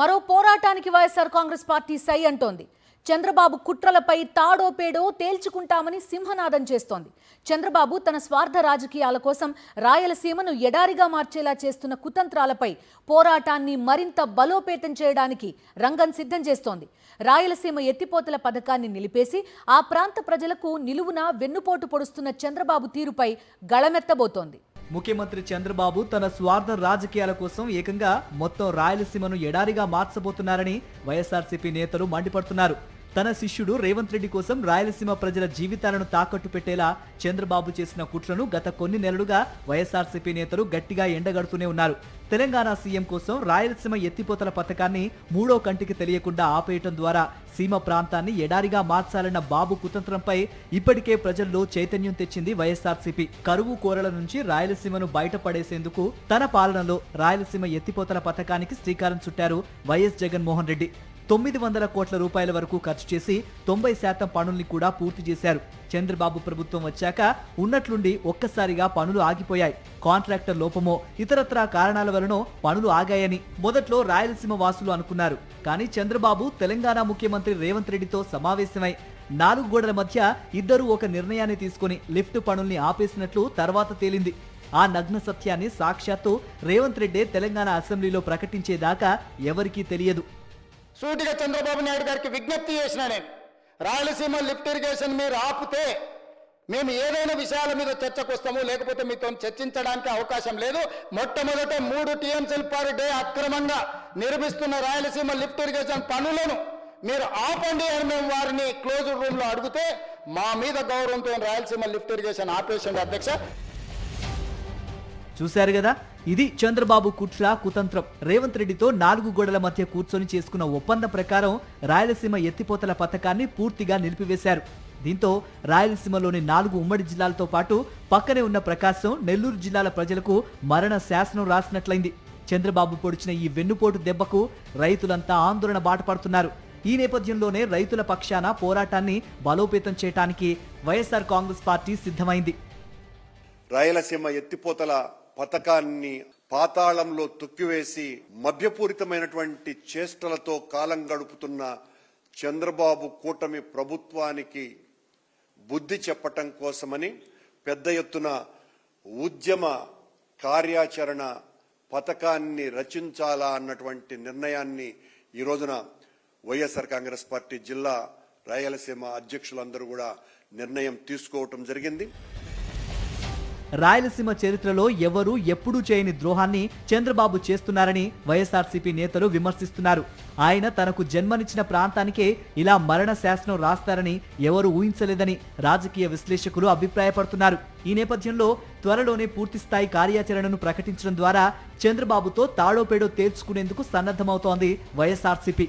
మరో పోరాటానికి వైఎస్ఆర్ కాంగ్రెస్ పార్టీ సై అంటోంది. చంద్రబాబు కుట్రలపై తాడో పేడో తేల్చుకుంటామని సింహనాదం చేస్తోంది. చంద్రబాబు తన స్వార్థ రాజకీయాల కోసం రాయలసీమను ఎడారిగా మార్చేలా చేస్తున్న కుతంత్రాలపై పోరాటాన్ని మరింత బలోపేతం చేయడానికి రంగం సిద్ధం చేస్తోంది. రాయలసీమ ఎత్తిపోతల పథకాన్ని నిలిపేసి ఆ ప్రాంత ప్రజలకు నిలువున వెన్నుపోటు పొడుస్తున్న చంద్రబాబు తీరుపై గళమెత్తబోతోంది. ముఖ్యమంత్రి చంద్రబాబు తన స్వార్థ రాజకీయాల కోసం ఏకంగా మొత్తం రాయలసీమను ఎడారిగా మార్చబోతున్నారని వైఎస్ఆర్సీపీ నేతలు మండిపడుతున్నారు. తన శిష్యుడు రేవంత్ రెడ్డి కోసం రాయలసీమ ప్రజల జీవితాలను తాకట్టు పెట్టేలా చంద్రబాబు చేసిన కుట్రను గత కొన్ని నెలలుగా వైఎస్ఆర్సీపీ నేతలు గట్టిగా ఎండగడుతూనే ఉన్నారు. తెలంగాణ సీఎం కోసం రాయలసీమ ఎత్తిపోతల పథకాన్ని మూడో కంటికి తెలియకుండా ఆపేయటం ద్వారా సీమ ప్రాంతాన్ని ఎడారిగా మార్చాలన్న బాబు కుతంత్రంపై ఇప్పటికే ప్రజల్లో చైతన్యం తెచ్చింది వైఎస్ఆర్సీపీ. కరువు కోరల నుంచి రాయలసీమను బయటపడేసేందుకు తన పాలనలో రాయలసీమ ఎత్తిపోతల పథకానికి శ్రీకారం చుట్టారు వైఎస్ జగన్మోహన్ రెడ్డి. 900 కోట్ల రూపాయల వరకు ఖర్చు చేసి 90% పనుల్ని కూడా పూర్తి చేశారు. చంద్రబాబు ప్రభుత్వం వచ్చాక ఉన్నట్లుండి ఒక్కసారిగా పనులు ఆగిపోయాయి. కాంట్రాక్టర్ లోపమో ఇతరత్రా కారణాల వలన పనులు ఆగాయని మొదట్లో రాయలసీమ వాసులు అనుకున్నారు. కానీ చంద్రబాబు తెలంగాణ ముఖ్యమంత్రి రేవంత్ రెడ్డితో సమావేశమై 4 గోడల మధ్య ఇద్దరు ఒక నిర్ణయాన్ని తీసుకుని లిఫ్ట్ పనుల్ని ఆపేసినట్లు తర్వాత తేలింది. ఆ నగ్న సత్యాన్ని సాక్షాత్తు రేవంత్ రెడ్డి తెలంగాణ అసెంబ్లీలో ప్రకటించేదాకా ఎవరికీ తెలియదు. సూటిగా చంద్రబాబు నాయుడు గారికి విజ్ఞప్తి చేసిన నేను, రాయలసీమ లిఫ్ట్ ఇరిగేషన్ మీరు ఆపితే మేము ఏదైనా విషయాల మీద చర్చకు వస్తాము, లేకపోతే మీతో చర్చించడానికి అవకాశం లేదు. మొట్టమొదట 3 టీఎంసీలు పర్ డే అక్రమంగా నిర్మిస్తున్న రాయలసీమ లిఫ్ట్ ఇరిగేషన్ పనులను మీరు ఆపండి అని మేము వారిని క్లోజ్డ్ రూమ్ లో అడిగితే మా మీద గౌరవంతో రాయలసీమ లిఫ్ట్ ఇరిగేషన్ ఆపేసింది అధ్యక్ష. చూశారు కదా, ఇది చంద్రబాబు కుట్ర కుతంత్రం. రేవంత్ రెడ్డితో 4 గోడల మధ్య కూర్చొని చేసుకున్న ఒప్పందం ప్రకారం రాయలసీమ ఎత్తిపోతల పథకాన్ని పూర్తిగా నిలిపివేశారు. దీంతో రాయలసీమలోని 4 ఉమ్మడి జిల్లాలతో పాటు పక్కనే ఉన్న ప్రకాశం, నెల్లూరు జిల్లాల ప్రజలకు మరణ శాసనం రాసినట్లయింది. చంద్రబాబు పొడిచిన ఈ వెన్నుపోటు దెబ్బకు రైతులంతా ఆందోళన బాటపడుతున్నారు. ఈ నేపథ్యంలోనే రైతుల పక్షాన పోరాటాన్ని బలోపేతం చేయడానికి వైఎస్ఆర్ కాంగ్రెస్ పార్టీ సిద్ధమైంది. రాయలసీమ ఎత్తిపోతల పథకాన్ని పాతాళంలో తొక్కివేసి మభ్యపూరితమైనటువంటి చేష్టలతో కాలం గడుపుతున్న చంద్రబాబు కూటమి ప్రభుత్వానికి బుద్ధి చెప్పటం కోసమని పెద్ద ఎత్తున ఉద్యమ కార్యాచరణ పథకాన్ని రచించాలా అన్నటువంటి నిర్ణయాన్ని ఈ రోజున వైఎస్ఆర్ కాంగ్రెస్ పార్టీ జిల్లా రాయలసీమ అధ్యక్షులందరూ కూడా నిర్ణయం తీసుకోవటం జరిగింది. రాయలసీమ చరిత్రలో ఎవరూ ఎప్పుడూ చేయని ద్రోహాన్ని చంద్రబాబు చేస్తున్నారని వైఎస్ఆర్సీపీ నేతలు విమర్శిస్తున్నారు. ఆయన తనకు జన్మనిచ్చిన ప్రాంతానికే ఇలా మరణ శాసనం రాస్తారని ఎవరు ఊహించలేదని రాజకీయ విశ్లేషకులు అభిప్రాయపడుతున్నారు. ఈ నేపథ్యంలో త్వరలోనే పూర్తిస్థాయి కార్యాచరణను ప్రకటించడం ద్వారా చంద్రబాబుతో తాడోపేడో తేల్చుకునేందుకు సన్నద్ధమవుతోంది వైఎస్ఆర్సీపీ.